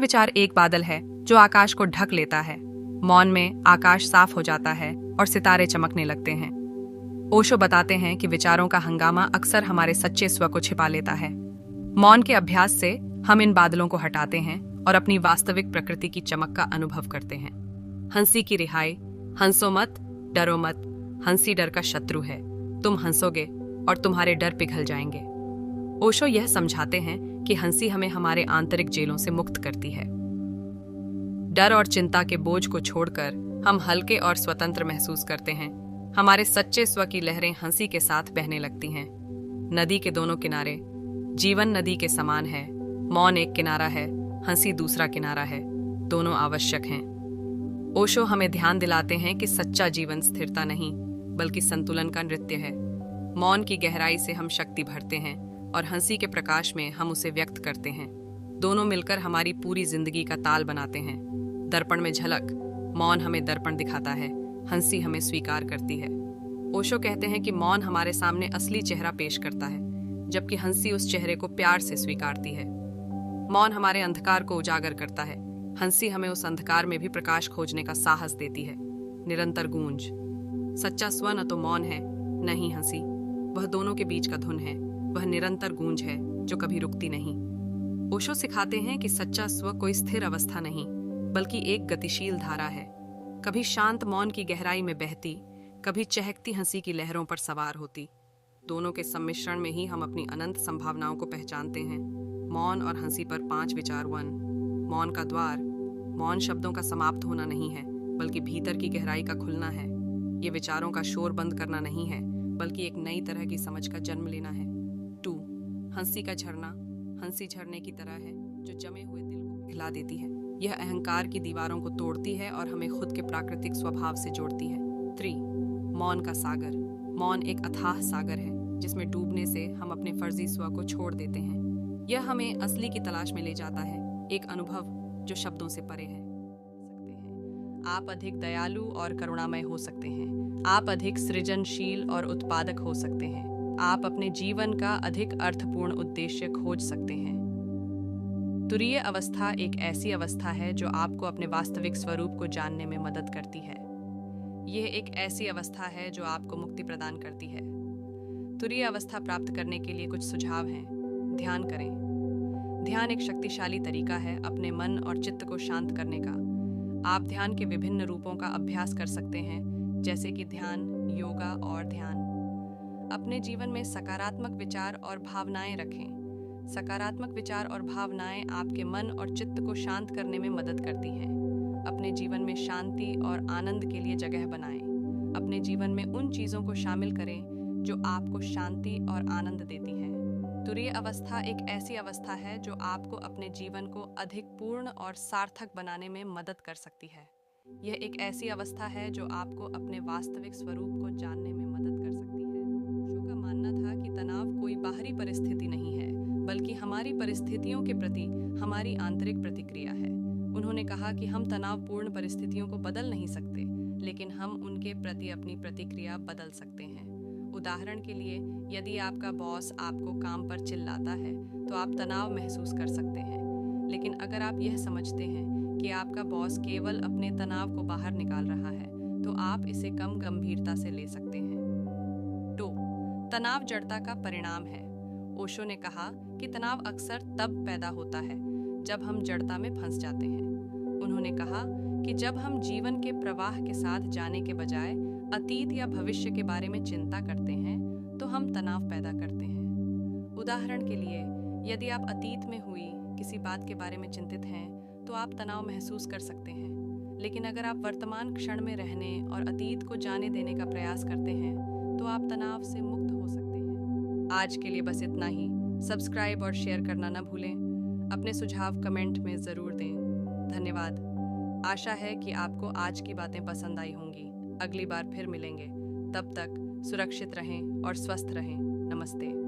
विचार एक बादल है जो आकाश को ढक लेता है। मौन में आकाश साफ हो जाता है और सितारे चमकने लगते हैं। ओशो बताते हैं कि विचारों का हंगामा अक्सर हमारे सच्चे स्व को छिपा लेता है। मौन के अभ्यास से हम इन बादलों को हटाते हैं और अपनी वास्तविक प्रकृति की चमक का अनुभव करते हैं। हंसी की रिहाई। हंसो मत, डरो मत। हंसी डर का शत्रु है। तुम हंसोगे और तुम्हारे डर पिघल जाएंगे। ओशो यह समझाते हैं कि हंसी हमें हमारे आंतरिक जेलों से मुक्त करती है। डर और चिंता के बोझ को छोड़कर हम हल्के और स्वतंत्र महसूस करते हैं। हमारे सच्चे स्व की लहरें हंसी के साथ बहने लगती हैं। नदी के दोनों किनारे। जीवन नदी के समान है। मौन एक किनारा है, हंसी दूसरा किनारा है। दोनों आवश्यक हैं। ओशो हमें ध्यान दिलाते हैं कि सच्चा जीवन स्थिरता नहीं, बल्कि संतुलन का नृत्य है। मौन की गहराई से हम शक्ति भरते हैं और हंसी के प्रकाश में हम उसे व्यक्त करते हैं। दोनों मिलकर हमारी पूरी जिंदगी का ताल बनाते हैं। दर्पण में झलक। मौन हमें दर्पण दिखाता है, हंसी हमें स्वीकार करती है। ओशो कहते हैं कि मौन हमारे सामने असली चेहरा पेश करता है, जबकि हंसी उस चेहरे को प्यार से स्वीकारती है। मौन हमारे अंधकार को उजागर करता है, हंसी हमें उस अंधकार में भी प्रकाश खोजने का साहस देती है। निरंतर गूंज। सच्चा स्व न तो मौन है, न ही हंसी। वह दोनों के बीच का धुन है। वह निरंतर गूंज है जो कभी रुकती नहीं। ओशो सिखाते हैं कि सच्चा स्व कोई स्थिर अवस्था नहीं, बल्कि एक गतिशील धारा है। कभी शांत मौन की गहराई में बहती, कभी चहकती हंसी की लहरों पर सवार होती। दोनों के सम्मिश्रण में ही हम अपनी अनंत संभावनाओं को पहचानते हैं। मौन और हंसी पर 5 विचार। 1। मौन का द्वार। मौन शब्दों का समाप्त होना नहीं है, बल्कि भीतर की गहराई का खुलना है। ये विचारों का शोर बंद करना नहीं है, बल्कि एक नई तरह की समझ का जन्म लेना है। 2। हंसी का झरना। हंसी झरने की तरह है जो जमे हुए दिल को पिघला देती है। यह अहंकार की दीवारों को तोड़ती है और हमें खुद के प्राकृतिक स्वभाव से जोड़ती है। 3। मौन का सागर। मौन एक अथाह सागर है जिसमें डूबने से हम अपने फर्जी स्व को छोड़ देते हैं। यह हमें असली की तलाश में ले जाता है, एक अनुभव जो शब्दों से परे है। आप अधिक दयालु और करुणामय हो सकते हैं। आप अधिक सृजनशील और उत्पादक हो सकते हैं। आप अपने जीवन का अधिक अर्थपूर्ण उद्देश्य खोज सकते हैं। तुरीय अवस्था एक ऐसी अवस्था है जो आपको अपने वास्तविक स्वरूप को जानने में मदद करती है। यह एक ऐसी अवस्था है जो आपको मुक्ति प्रदान करती है। तुरीय अवस्था प्राप्त करने के लिए कुछ सुझाव हैं। ध्यान करें। ध्यान एक शक्तिशाली तरीका है अपने मन और चित्त को शांत करने का। आप ध्यान के विभिन्न रूपों का अभ्यास कर सकते हैं, जैसे कि ध्यान, योगा और ध्यान। अपने जीवन में सकारात्मक विचार और भावनाएं रखें। सकारात्मक विचार और भावनाएं आपके मन और चित्त को शांत करने में मदद करती हैं। अपने जीवन में शांति और आनंद के लिए जगह बनाएं। अपने जीवन में उन चीज़ों को शामिल करें जो आपको शांति और आनंद देती हैं। तुरीय अवस्था एक ऐसी अवस्था है जो आपको अपने जीवन को अधिक पूर्ण और सार्थक बनाने में मदद कर सकती है। यह एक ऐसी अवस्था है जो आपको अपने वास्तविक स्वरूप को जानने में मदद कर सकती है। ओशो का मानना था कि तनाव कोई बाहरी परिस्थिति नहीं है, बल्कि हमारी परिस्थितियों के प्रति हमारी आंतरिक प्रतिक्रिया है। उन्होंने कहा कि हम तनावपूर्ण परिस्थितियों को बदल नहीं सकते, लेकिन हम उनके प्रति अपनी प्रतिक्रिया बदल सकते हैं। उदाहरण के लिए, यदि आपका बॉस आपको काम पर चिल्लाता है, तो आप तनाव महसूस कर सकते हैं। लेकिन अगर आप यह समझते हैं कि आपका बॉस केवल अपने तनाव को बाहर निकाल रहा है, तो आप इसे कम गंभीरता से ले सकते हैं। 2. तनाव जड़ता का परिणाम है। ओशो ने कहा कि तनाव अक्सर तब पैदा होता है जब हम जड़ता में फंस जाते हैं। उन्होंने कहा कि जब हम जीवन के प्रवाह के साथ जाने के बजाय अतीत या भविष्य के बारे में चिंता करते हैं, तो हम तनाव पैदा करते हैं। उदाहरण के लिए, यदि आप अतीत में हुई किसी बात के बारे में चिंतित हैं, तो आप तनाव महसूस कर सकते हैं। लेकिन अगर आप वर्तमान क्षण में रहने और अतीत को जाने देने का प्रयास करते हैं, तो आप तनाव से मुक्त हो सकते हैं। आज के लिए बस इतना ही। सब्सक्राइब और शेयर करना न भूलें। अपने सुझाव कमेंट में ज़रूर दें। धन्यवाद। आशा है कि आपको आज की बातें पसंद आई होंगी। अगली बार फिर मिलेंगे। तब तक सुरक्षित रहें और स्वस्थ रहें। नमस्ते।